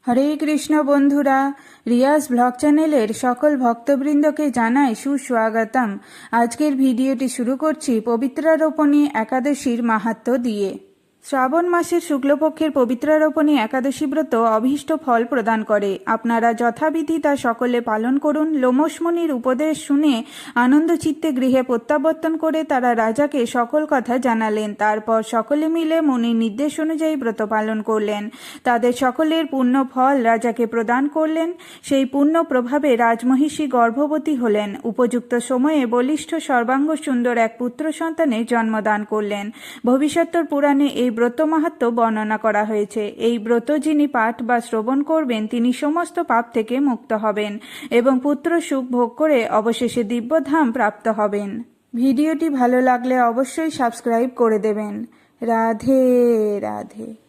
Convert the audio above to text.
হরে কৃষ্ণ বন্ধুরা, রিয়াজ ব্লগ চ্যানেলের সকল ভক্তবৃন্দকে জানাই সুস্বাগতম। আজকের ভিডিওটি শুরু করছি পবিত্রারোপণী একাদশীর মাহাত্ম্য দিয়ে। শ্রাবণ মাসের শুক্লপক্ষের পবিত্রারোপণী একাদশী ব্রত অভীষ্ট ফল প্রদান করে। আপনারা যথাবিধি তা সকলে পালন করুন। লোমশ মুনির উপদেশ শুনে আনন্দ চিত্তে গৃহে প্রত্যাবর্তন করে তারা রাজাকে সকল কথা জানালেন। তারপর সকলে মিলে মুনির নির্দেশ অনুযায়ী ব্রত পালন করলেন। তাদের সকলের পুণ্য ফল রাজাকে প্রদান করলেন। সেই পুণ্য প্রভাবে রাজমহিষী গর্ভবতী হলেন। উপযুক্ত সময়ে বলিষ্ঠ সর্বাঙ্গ সুন্দর এক পুত্র সন্তানের জন্মদান করলেন। ভবিষ্যত্তর পুরাণে এই ব্রত মাহাত্ম্য বর্ণনা করা হয়েছে। এই ব্রত যিনি পাঠ বা শ্রবণ করবেন তিনি সমস্ত পাপ থেকে মুক্ত হবেন এবং পুত্র সুখ ভোগ করে অবশেষে দিব্যধাম প্রাপ্ত হবেন। ভিডিওটি ভালো লাগলে অবশ্যই সাবস্ক্রাইব করে দেবেন। রাধে রাধে।